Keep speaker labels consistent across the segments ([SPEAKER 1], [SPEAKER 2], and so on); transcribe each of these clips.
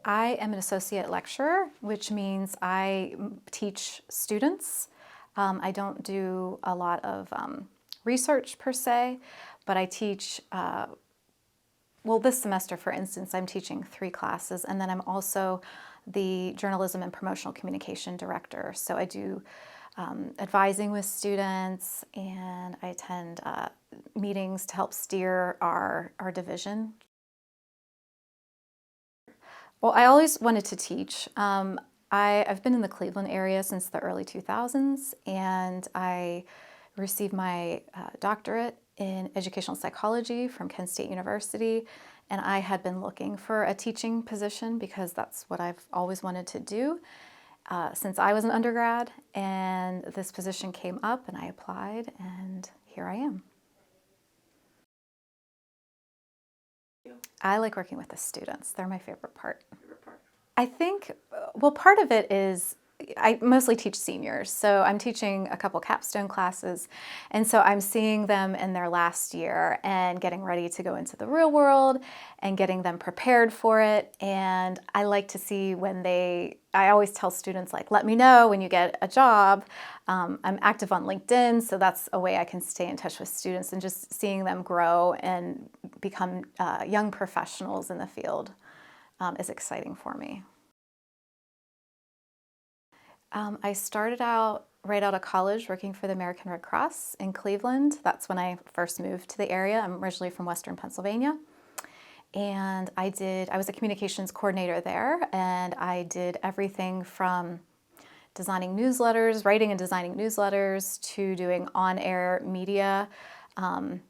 [SPEAKER 1] I am an associate lecturer, which means I teach students. I don't do a lot of research per se, but I teach, well, this semester, for instance, I'm teaching 3 classes, and then I'm also the journalism and promotional communication director. So I do advising with students, and I attend meetings to help steer our division. Well, I always wanted to teach. I've been in the Cleveland area since the early 2000s, and I received my doctorate in educational psychology from Kent State University, and I had been looking for a teaching position because that's what I've always wanted to do since I was an undergrad, and this position came up and I applied, and here I am. I like working with the students. They're my favorite part. I think, well, part of it is I mostly teach seniors. So I'm teaching a couple capstone classes. And so I'm seeing them in their last year and getting ready to go into the real world and getting them prepared for it. And I like to see when I always tell students, like, let me know when you get a job. I'm active on LinkedIn, so that's a way I can stay in touch with students, and just seeing them grow and become young professionals in the field is exciting for me. I started out right out of college working for the American Red Cross in Cleveland. That's when I first moved to the area. I'm originally from Western Pennsylvania. And I was a communications coordinator there, and I did everything from designing newsletters, writing and designing newsletters, to doing on-air media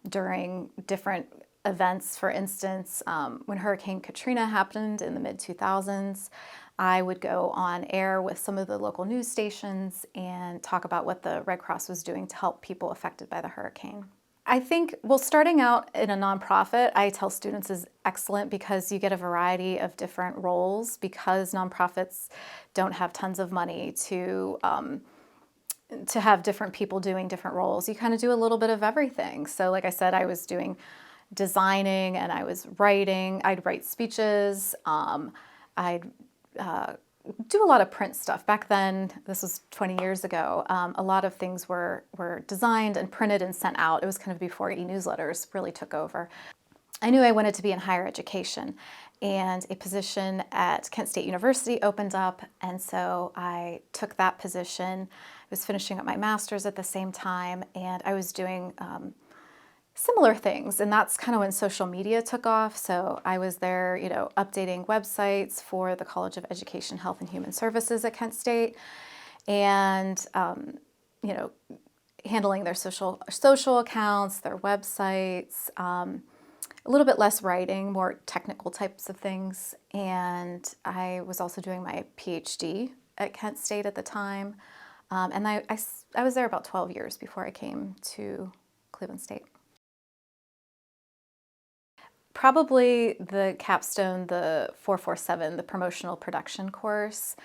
[SPEAKER 1] during different events. For instance, when Hurricane Katrina happened in the mid-2000s, I would go on air with some of the local news stations and talk about what the Red Cross was doing to help people affected by the hurricane. I think, well, starting out in a nonprofit, I tell students, is excellent because you get a variety of different roles, because nonprofits don't have tons of money to have different people doing different roles. You kind of do a little bit of everything. So like I said, I was doing designing and I was writing. I'd write speeches. I'd do a lot of print stuff. Back then, this was 20 years ago, a lot of things were designed and printed and sent out. It was kind of before e-newsletters really took over. I knew I wanted to be in higher education, and a position at Kent State University opened up, and so I took that position. I was finishing up my master's at the same time, and I was doing similar things, and that's kind of when social media took off. So I was there, updating websites for the College of Education, Health, and Human Services at Kent State, and handling their social accounts, their websites, a little bit less writing, more technical types of things. And I was also doing my Ph.D. at Kent State at the time, and I was there about 12 years before I came to Cleveland State. Probably the capstone, the 447, the promotional production course.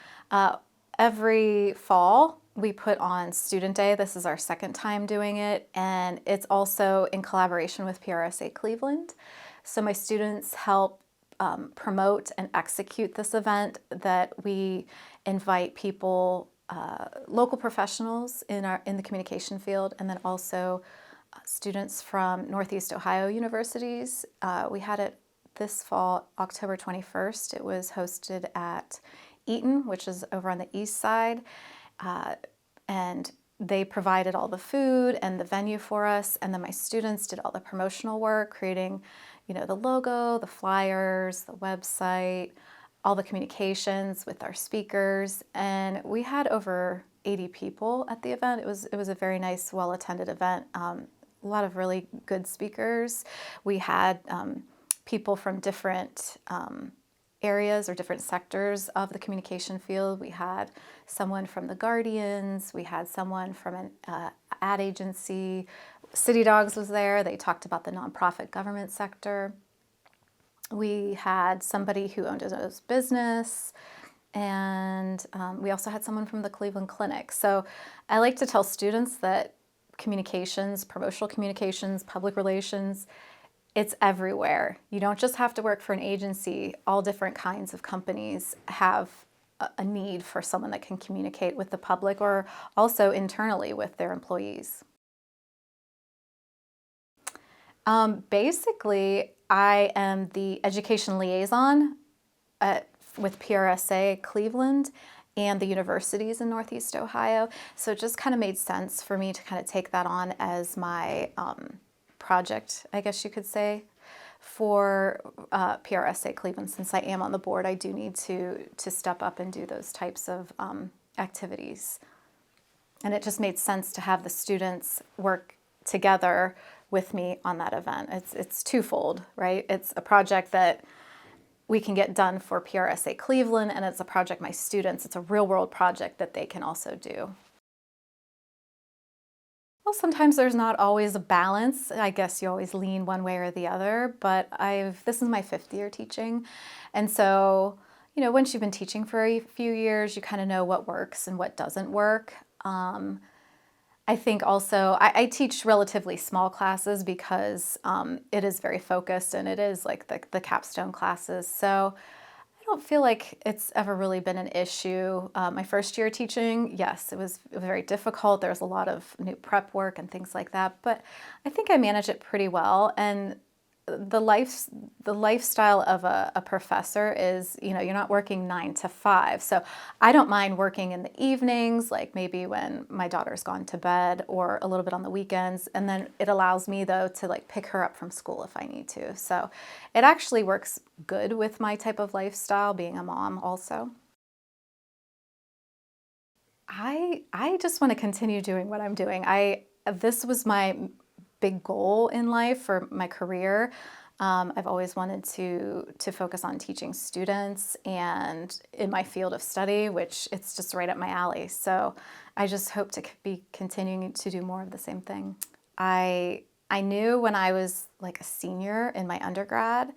[SPEAKER 1] Every fall, we put on Student Day. This is our second time doing it, and it's also in collaboration with PRSA Cleveland. So my students help promote and execute this event, that we invite people, local professionals in the communication field, and then also students from Northeast Ohio universities. We had it this fall, October 21st. It was hosted at Eaton, which is over on the east side. And they provided all the food and the venue for us. And then my students did all the promotional work, creating, the logo, the flyers, the website, all the communications with our speakers. And we had over 80 people at the event. It was a very nice, well-attended event. A lot of really good speakers. We had people from different areas or different sectors of the communication field. We had someone from the Guardians. We had someone from an ad agency. City Dogs was there. They talked about the nonprofit government sector. We had somebody who owned his own business. And we also had someone from the Cleveland Clinic. So I like to tell students that communications, promotional communications, public relations, It's everywhere. You don't just have to work for an agency. All different kinds of companies have a need for someone that can communicate with the public or also internally with their employees. Basically, I am the education liaison with PRSA Cleveland and the universities in Northeast Ohio. So it just kind of made sense for me to kind of take that on as my project, I guess you could say, for PRSA Cleveland. Since I am on the board, I do need to step up and do those types of activities. And it just made sense to have the students work together with me on that event. It's twofold, right? It's a project that we can get done for PRSA Cleveland, and it's a project my students, it's a real world project that they can also do. Well, sometimes there's not always a balance. I guess you always lean one way or the other, but this is my 5th year teaching. And so, once you've been teaching for a few years, you kind of know what works and what doesn't work. I think also, I teach relatively small classes because it is very focused and it is like the capstone classes. So I don't feel like it's ever really been an issue. My first year teaching, yes, it was very difficult. There was a lot of new prep work and things like that, but I think I managed it pretty well. And the lifestyle of a professor is, you're not working 9 to 5. So I don't mind working in the evenings, like maybe when my daughter's gone to bed, or a little bit on the weekends. And then it allows me though to like pick her up from school if I need to. So it actually works good with my type of lifestyle, being a mom also. I just want to continue doing what I'm doing. This was my big goal in life for my career. I've always wanted to focus on teaching students and in my field of study, which it's just right up my alley. So I just hope to be continuing to do more of the same thing. I knew when I was like a senior in my undergrad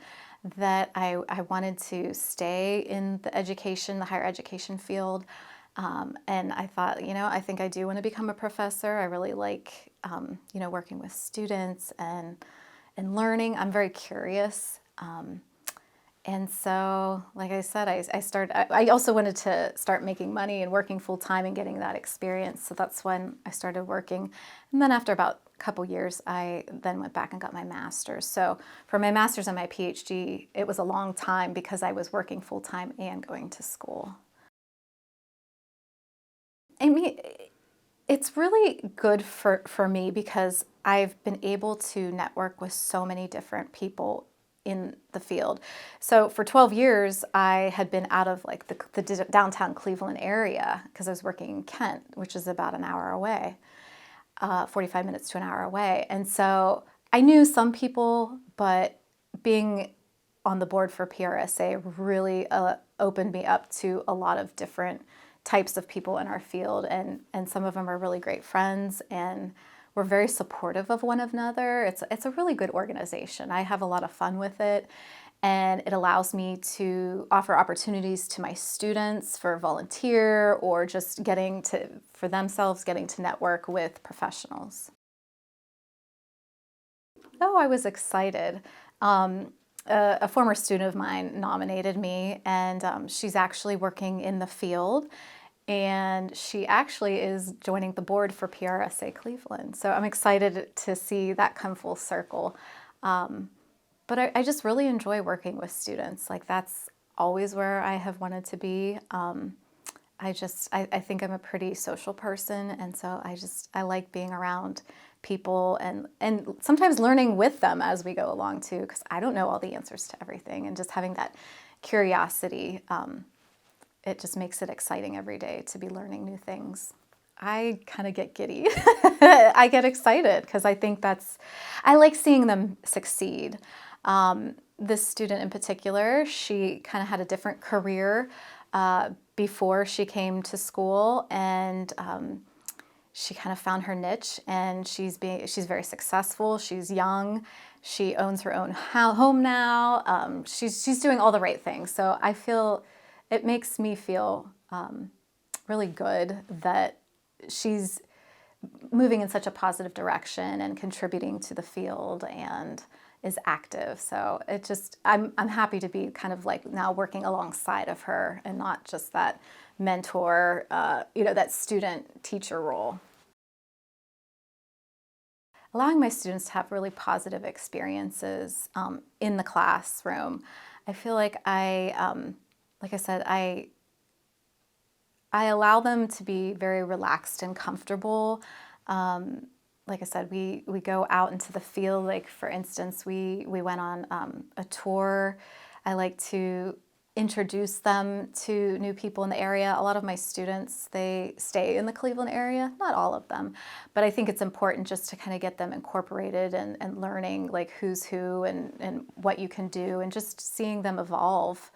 [SPEAKER 1] that I wanted to stay in the higher education field. And I thought, I think I do want to become a professor. I really like, working with students and learning. I'm very curious. And so, like I said, I also wanted to start making money and working full time and getting that experience. So that's when I started working. And then after about a couple years, I then went back and got my master's. So for my master's and my Ph.D., it was a long time because I was working full time and going to school. I mean, it's really good for me because I've been able to network with so many different people in the field. So for 12 years, I had been out of like the downtown Cleveland area because I was working in Kent, which is about an hour away, 45 minutes to an hour away. And so I knew some people, but being on the board for PRSA really opened me up to a lot of different types of people in our field, and some of them are really great friends, and we're very supportive of one another. It's a really good organization. I have a lot of fun with it, and it allows me to offer opportunities to my students for volunteer or just for themselves getting to network with professionals. Oh, I was excited. A former student of mine nominated me, and she's actually working in the field, and she actually is joining the board for PRSA Cleveland. So I'm excited to see that come full circle. But I just really enjoy working with students. Like that's always where I have wanted to be. I think I'm a pretty social person, and so I like being around people and sometimes learning with them as we go along too, because I don't know all the answers to everything, and just having that curiosity, it just makes it exciting every day to be learning new things. I kind of get giddy. I get excited because I like seeing them succeed. This student in particular, she kind of had a different career before she came to school, and she kind of found her niche, and she's very successful. She's young. She owns her own home now. She's doing all the right things. So it makes me feel really good that she's moving in such a positive direction and contributing to the field, and is active. So I'm happy to be kind of like now working alongside of her and not just that mentor, that student teacher role. Allowing my students to have really positive experiences in the classroom. I feel like I said, I allow them to be very relaxed and comfortable. Like I said, we go out into the field. Like for instance, we went on a tour. I like to introduce them to new people in the area. A lot of my students, they stay in the Cleveland area, not all of them, but I think it's important just to kind of get them incorporated and learning like who's who and what you can do and just seeing them evolve.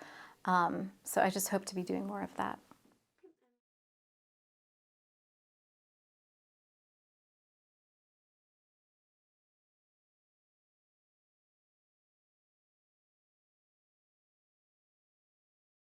[SPEAKER 1] So I just hope to be doing more of that.